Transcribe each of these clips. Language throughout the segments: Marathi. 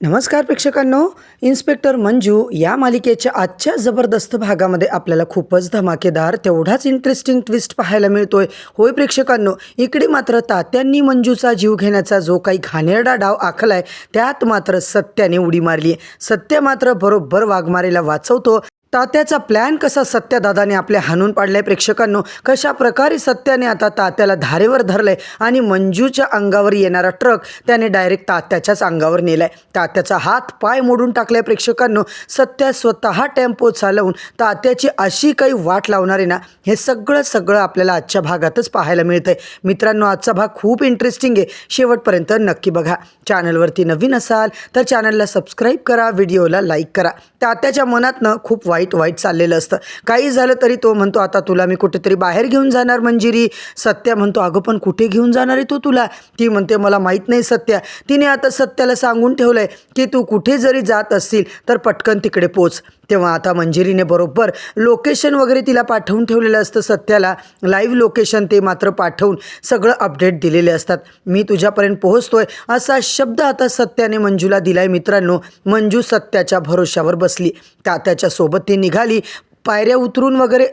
नमस्कार प्रेक्षकांनो. इन्स्पेक्टर मंजू या मालिकेच्या आजच्या जबरदस्त भागामध्ये आपल्याला खूपच धमाकेदार तेवढाच इंटरेस्टिंग ट्विस्ट पाहायला मिळतोय. होय प्रेक्षकांनो, इकडे मात्र तात्यांनी मंजूचा जीव घेण्याचा जो काही घाणेरडा डाव आखलाय त्यात मात्र सत्याने उडी मारली आहे. सत्य मात्र बरोबर वाघमारेला वाचवतो. तात्याचा प्लॅन कसा सत्यादादाने आपल्या हाणून पाडलाय प्रेक्षकांनो. कशा प्रकारे सत्याने आता तात्याला धारेवर धरलंय आणि मंजूच्या अंगावर येणारा ट्रक त्याने डायरेक्ट तात्याच्याच अंगावर नेलाय. तात्याचा हात पाय मोडून टाकलाय प्रेक्षकांनो. सत्या स्वतः टेम्पो चालवून तात्याची अशी काही वाट लावणार आहे ना, हे सगळं आपल्याला आजच्या भागातच पाहायला मिळतंय. मित्रांनो, आजचा भाग खूप इंटरेस्टिंग आहे. शेवटपर्यंत नक्की बघा. चॅनलवरती नवीन असाल तर चॅनलला सबस्क्राईब करा, व्हिडिओला लाईक करा. तात्याच्या मनातनं खूप वाईट चाललेलं असतं. काही झालं तरी तो म्हणतो, आता तुला मी कुठेतरी बाहेर घेऊन जाणार मंजिरी. सत्या म्हणतो, अगं पण कुठे घेऊन जाणार आहे तो तुला? ती म्हणते, मला माहीत नाही सत्या. तिने आता सत्याला सांगून ठेवलंय की तू कुठे जरी जात असतील तर पटकन तिकडे पोच. तेव्हा आता मंजिरीने बरोबर लोकेशन वगैरे तिला पाठवून ठेवलेलं असतं. सत्याला लाईव्ह लोकेशन ते मात्र पाठवून सगळं अपडेट दिलेले असतात. मी तुझ्यापर्यंत पोहोचतोय असा शब्द आता सत्याने मंजूला दिलाय. मित्रांनो, मंजू सत्याच्या भरोशावर बसली. तात्याच्या सोबत ती निघाली. पायऱ्या उतरून वगैरे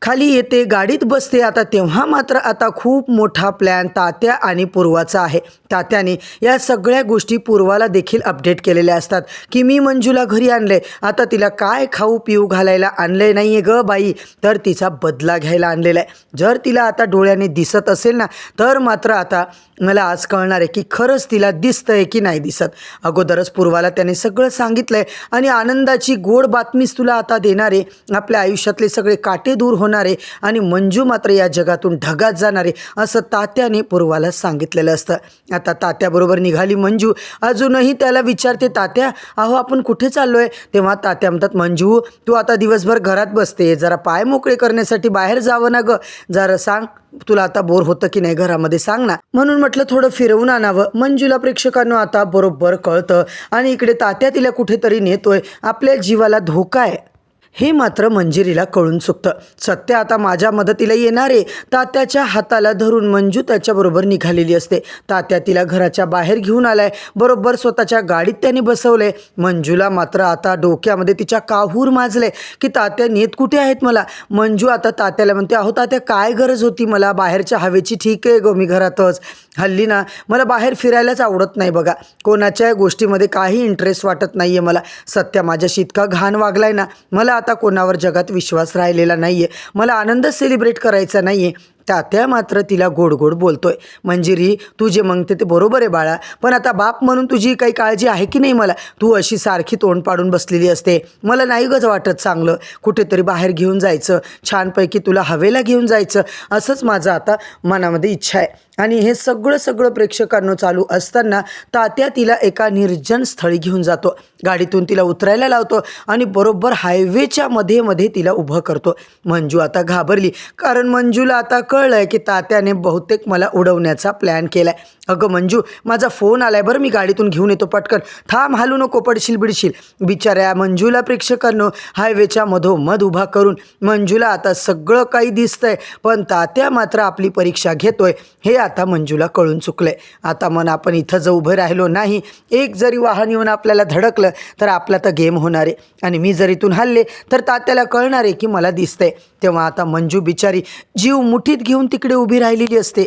खाली येते, गाडीत बसते. आता तेव्हा मात्र आता खूप मोठा प्लॅन तात्या आणि पूर्वाचा आहे. तात्याने या सगळ्या गोष्टी पूर्वाला देखील अपडेट केलेल्या असतात की मी मंजूला घरी आणले, आता तिला काय खाऊ पिऊ घालायला आणले नाही आहे ग बाई, तर तिचा बदला घ्यायला आणलेला आहे. जर तिला आता डोळ्याने दिसत असेल ना, तर मात्र आता मला आज कळणार आहे की खरंच तिला दिसतंय की नाही दिसत. अगोदरच पूर्वाला त्याने सगळं सांगितलंय आणि आनंदाची गोड बातमीच तुला आता देणार आहे. आपल्या आयुष्यातले सगळे काटे दूर होणार आहे आणि मंजू मात्र या जगातून ढगात जाणार आहे, असं तात्याने पूर्वाला सांगितलेलं असतं. आता तात्याबरोबर निघाली मंजू. अजूनही त्याला विचारते, तात्या अहो आपण कुठे चाललोय? तेव्हा तात्या म्हणतात, मंजू तू आता दिवसभर घरात बसते, जरा पाय मोकळे करण्यासाठी बाहेर जावं ना ग. जरा सांग, तुला आता बोर होतं की नाही घरामध्ये, सांग ना. म्हणून म्हटलं थोडं फिरवून आणावं. मंजूला प्रेक्षकांनो आता बरोबर कळतं आणि इकडे तात्या तिला कुठेतरी नेतोय, आपल्या जीवाला धोका आहे हे मात्र मंजिरीला कळून चुकतं. सत्य आता माझ्या मदतीला येणार आहे. तात्याच्या हाताला धरून मंजू त्याच्याबरोबर निघालेली असते. तात्या तिला घराच्या बाहेर घेऊन आलाय. बरोबर स्वतःच्या गाडीत त्याने बसवलंय. मंजूला मात्र आता डोक्यामध्ये तिच्या काहूर माजले की तात्या नेत कुठे आहेत मला. मंजू आता तात्याला म्हणते, अहो तात्या काय गरज होती मला बाहेरच्या हवेची? ठीक आहे गो, मी घरातच. हल्ली ना मला बाहेर फिरायलाच आवडत नाही बघा. कोणाच्या गोष्टीमध्ये काही इंटरेस्ट वाटत नाही आहे मला. सत्या माझ्याशी इतका घाण वागलाय ना, मला आता कोणावर जगात विश्वास राहिलेला नाही आहे. मला आनंद सेलिब्रेट करायचा नाही आहे. तात्या मात्र तिला गोड बोलतोय, मंजिरी तू जे म्हणते ते बरोबर आहे बाळा, पण आता बाप म्हणून तुझी काही काळजी आहे की नाही मला? तू अशी सारखी तोंड पाडून बसलेली असते, मला नाही गज वाटत चांगलं. कुठेतरी बाहेर घेऊन जायचं, छानपैकी तुला हवेला घेऊन जायचं, असंच माझं आता मनामध्ये इच्छा आहे. आणि हे सगळं प्रेक्षकांनो चालू असताना तात्या तिला एका निर्जन स्थळी घेऊन जातो. गाडीतून तिला उतरायला लावतो आणि बरोबर हायवेच्या मध्ये तिला उभं करतो. मंजू आता घाबरली, कारण मंजूला आता कळलंय की तात्याने बहुतेक मला उडवण्याचा प्लॅन केलाय. अगं मंजू, माझा फोन आलाय बरं, मी गाडीतून घेऊन येतो पटकन, थांब, हालू नको, पडशील बिडशील. बिचाऱ्या मंजूला प्रेक्षकांनो हायवेच्या मधोमध उभा करून मंजूला आता सगळं काही दिसतंय, पण तात्या मात्र आपली परीक्षा घेतोय हे आता मंजूला कळून चुकलंय. आता मन आपण इथं जर उभं राहिलो नाही, एक जरी वाहन येऊन आपल्याला धडकलं तर आपला तर गेम होणार आहे आणि मी जर इथून हल्ले तर तात्याला कळणार आहे की मला दिसतंय. तेव्हा आता मंजू बिचारी जीव मुठीत घेऊन तिकडे उभी राहिलेली असते.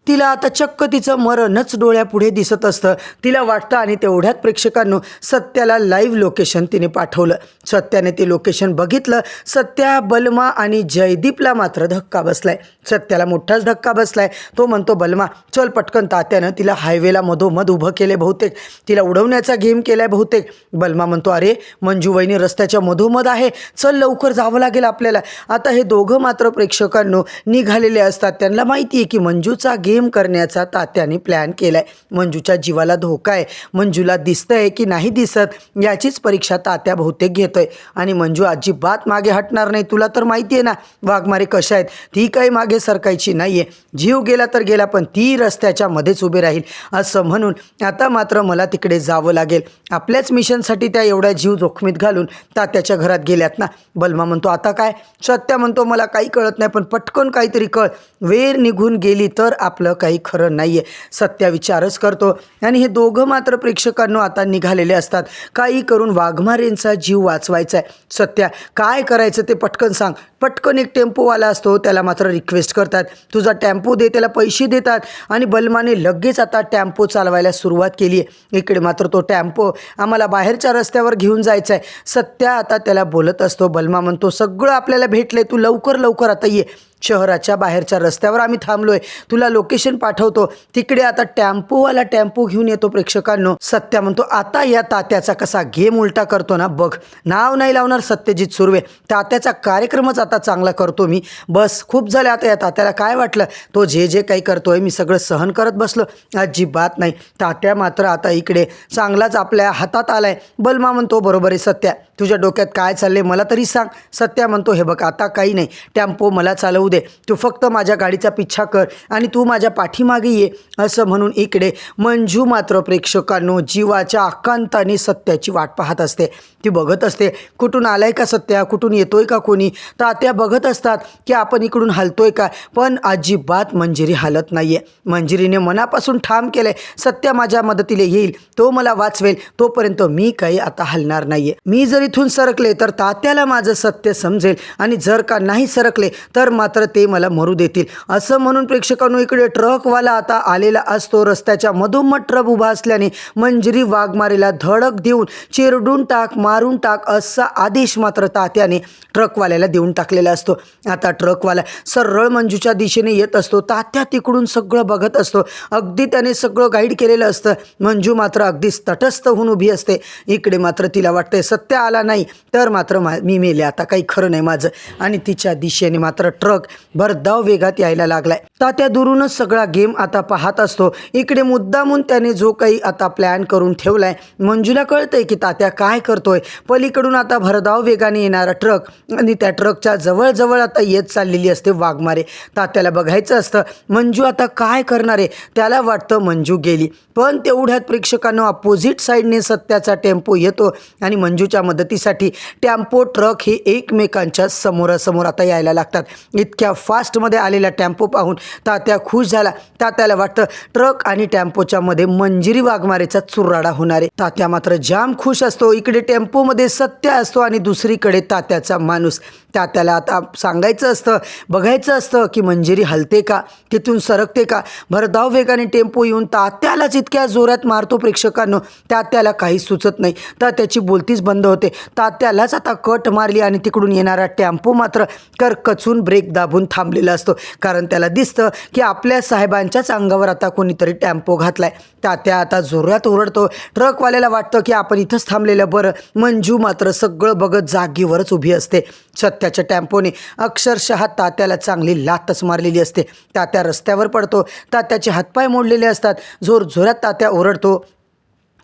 तिला आता चक्क तिचं मरणच डोळ्यापुढे दिसत असतं. तिला वाटतं आणि तेवढ्यात प्रेक्षकांनो सत्याला लाईव्ह लोकेशन तिने पाठवलं. सत्याने ते लोकेशन बघितलं. सत्या, बलमा आणि जयदीपला मात्र धक्का बसलाय. सत्याला मोठाच धक्का बसलाय. तो म्हणतो, बलमा चल पटकन. तात्यानं तिला हायवेला मधोमध उभं केले, बहुतेक तिला उडवण्याचा गेम केलाय बहुतेक. बलमा म्हणतो, अरे मंजू वहिनी रस्त्याच्या मधोमध आहे, चल लवकर जावं लागेल आपल्याला. आता हे दोघं मात्र प्रेक्षकांनो निघालेले असतात. त्यांना माहिती आहे की मंजूचा गेम करण्याचा तात्याने प्लॅन केलाय. मंजूच्या जीवाला धोका आहे. मंजूला दिसतंय की नाही दिसत याचीच परीक्षा तात्या बहुतेक घेतोय. आणि मंजू अजिबात मागे हटणार नाही. तुला तर माहिती आहे ना वाघमारे कशा आहेत, ती काही मागे सरकायची नाहीये. जीव गेला तर गेला, पण ती रस्त्याच्या मध्येच उभी राहील. असं म्हणून आता मात्र मला तिकडे जावं लागेल. आपल्याच मिशनसाठी त्या एवढ्या जीव जोखमीत घालून तात्याच्या घरात गेल्यात ना. बलमा म्हणतो, आता काय? सत्या म्हणतो, मला काही कळत नाही, पण पटकन काहीतरी कळ. वेळ निघून गेली तर आपलं आपलं काही खरं नाही आहे. सत्या विचारच करतो आणि हे दोघं मात्र प्रेक्षकांनो आता निघालेले असतात. काही करून वाघमारेंचा जीव वाचवायचा आहे. सत्या काय करायचं ते पटकन सांग. पटकन एक टेम्पोवाला असतो, त्याला मात्र रिक्वेस्ट करतात, तुझा टेम्पो दे. त्याला पैसे देतात आणि बलमाने लगेच आता टेम्पो चालवायला सुरुवात केली आहे. इकडे मात्र तो टेम्पो आम्हाला बाहेरच्या रस्त्यावर घेऊन जायचा आहे. सत्या आता त्याला बोलत असतो. बलमा म्हणतो, सगळं आपल्याला भेटलंय, तू लवकर आता ये. शहराच्या बाहेरच्या रस्त्यावर आम्ही थांबलोय, तुला लोकेशन पाठवतो. तिकडे आता टेम्पोवाला टेम्पो घेऊन येतो. प्रेक्षकांनो सत्या म्हणतो, आता या तात्याचा कसा गेम उलटा करतो ना बघ. नाव नाही लावणार सत्यजित सुर्वे, तात्याचा कार्यक्रमच आता चांगला करतो मी. बस खूप झालं आता. या तात्याला काय वाटलं, तो जे काही करतोय मी सगळं सहन करत बसलो? अजिबात नाही. तात्या मात्र आता इकडे चांगलाच आपल्या हातात आलाय. बलमा म्हणतो, बरोबर आहे सत्या, तुझ्या डोक्यात काय चाललंय मला तरी सांग. सत्या म्हणतो, हे बघ आता काही नाही, टेम्पो मला चालवू दे, तू फक्त माझ्या गाडीचा पिच्छा कर आणि तू माझ्या पाठीमागे ये. असं म्हणून इकडे मंजू मात्र प्रेक्षकांनो जीवाच्या आकांताने सत्याची वाट पाहत असते. ती बघत असते, कुठून आलाय का सत्या, कुठून येतोय का कोणी. तात्या बघत असतात की आपण इकडून हलतोय का, पण अजिबात मंजिरी हालत नाहीये. मंजिरीने मनापासून ठाम केलंय, सत्या माझ्या मदतीला येईल, तो मला वाचवेल, तोपर्यंत मी काही आता हलणार नाहीये. मी जर इथून सरकले तर तात्याला माझं सत्य समजेल आणि जर का नाही सरकले तर मात्र ते मला मरू देतील. असं म्हणून प्रेक्षकांनो इकडे ट्रकवाला आता आलेला असतो. रस्त्याच्या मधोमध ट्रक उभा असल्याने मंजिरी वाघमारेला धडक देऊन चिरडून टाक, मारून टाक असा आदेश मात्र तात्याने ट्रकवाल्याला देऊन टाकलेला असतो. आता ट्रकवाला सरळ मंजूच्या दिशेने येत असतो. तात्या तिकडून सगळं बघत असतो. अगदी त्याने सगळं गाईड केलेलं असतं. मंजू मात्र अगदीच तटस्थ होऊन उभी असते. इकडे मात्र तिला वाटतंय सत्य आला नाही तर मात्र मी मेले, आता काही खरं नाही माझं. आणि तिच्या दिशेने मात्र ट्रक भरधाव वेगात यायला लागलाय. तात्या दुरूनच सगळा गेम आता पाहत असतो. इकडे मुद्दामून त्याने जो काही आता प्लॅन करून ठेवलाय, मंजूला कळतंय की तात्या काय करतोय. पलीकडून आता भरधाव वेगाने येणारा ट्रक आणि त्या ट्रकच्या जवळ आता येत चाललेली असते वाघमारे. तात्याला बघायचं असतं मंजू आता काय करणार आहे. त्याला वाटतं मंजू गेली, पण तेवढ्यात प्रेक्षकांना अपोजिट साईडने सत्याचा टेम्पो येतो आणि मंजूच्या मदतीसाठी टेम्पो ट्रक हे एकमेकांच्या समोरासमोर आता यायला लागतात. इतक्या फास्टमध्ये आलेला टेम्पो पाहून तात्या खुश झाला. तात्याला वाटतं ट्रक आणि टेम्पोच्या मध्ये मंजिरी वाघमारेचा चुराडा होणार आहे. तात्या मात्र जाम खुश असतो. इकडे टेम्पोमध्ये सत्य असतो आणि दुसरीकडे तात्याचा माणूस. तात्याला आता सांगायचं असतं, बघायचं असतं की मंजिरी हलते का, तिथून सरकते का. भरधाव वेगाने टेम्पो येऊन तात्यालाच इतक्या जोरात मारतो. प्रेक्षकांनो तात्याला काही सुचत नाही. तात्याची बोलतीच बंद होते. तात्यालाच आता कट मारली आणि तिकडून येणारा टेम्पो मात्र करकचून ब्रेक दाबून थांबलेला असतो. कारण त्याला दिसतं की आपल्या साहेबांच्याच अंगावर आता कोणीतरी टेम्पो घातलाय. तात्या आता जोरात ओरडतो. ट्रकवाल्याला वाटतं की आपण इथंच थांबलेलं बरं. मंजू मात्र सगळं बघत जागेवरच उभी असते. सत्याच्या टेम्पोने अक्षरशः तात्याला चांगली लातच मारलेली असते. तात्या रस्त्यावर पडतो. तात्याचे हातपाय मोडलेले असतात. जोरात तात्या ओरडतो.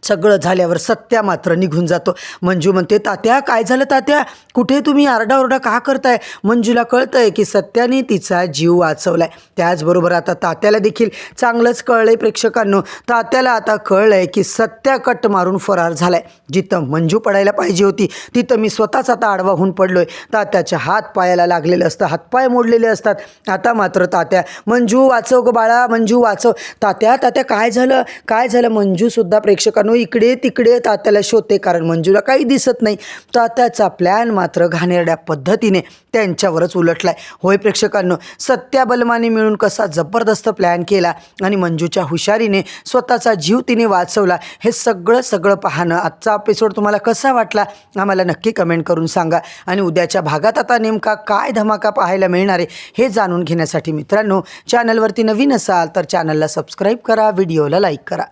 सगळं झाल्यावर सत्या मात्र निघून जातो. मंजू म्हणते, तात्या काय झालं तात्या, कुठे तुम्ही आरडाओरडा का करताय. मंजूला कळतंय की सत्याने तिचा जीव वाचवलाय. त्याचबरोबर आता तात्याला देखील चांगलंच कळलंय. प्रेक्षकांनो तात्याला आता कळलंय की सत्या कट मारून फरार झालाय. जिथं मंजू पडायला पाहिजे होती तिथं मी स्वतःच आता आडवा होऊन पडलोय. तात्याच्या हात पायाला लागलेलं असतं, हातपाय मोडलेले असतात. आता मात्र तात्या, मंजू वाचव ग बाळा, मंजू वाचव. तात्या काय झालं. मंजू सुद्धा प्रेक्षकांनो इकडे तिकडे तात्याला शोधते, कारण मंजूला काही दिसत नाही. तात्याचा प्लॅन मात्र घाणेरड्या पद्धतीने त्यांच्यावरच उलटलाय. होय प्रेक्षकांनो, सत्या बलमाने मिळून कसा जबरदस्त प्लॅन केला आणि मंजूच्या हुशारीने स्वतःचा जीव तिने वाचवला, हे सगळं पाहणं आजचा एपिसोड तुम्हाला कसा वाटला आम्हाला नक्की कमेंट करून सांगा. आणि उद्याच्या भागात आता नेमका काय धमाका पाहायला मिळणार आहे हे जाणून घेण्यासाठी मित्रांनो, चॅनलवरती नवीन असाल तर चॅनलला सबस्क्राईब करा, व्हिडिओला लाईक करा.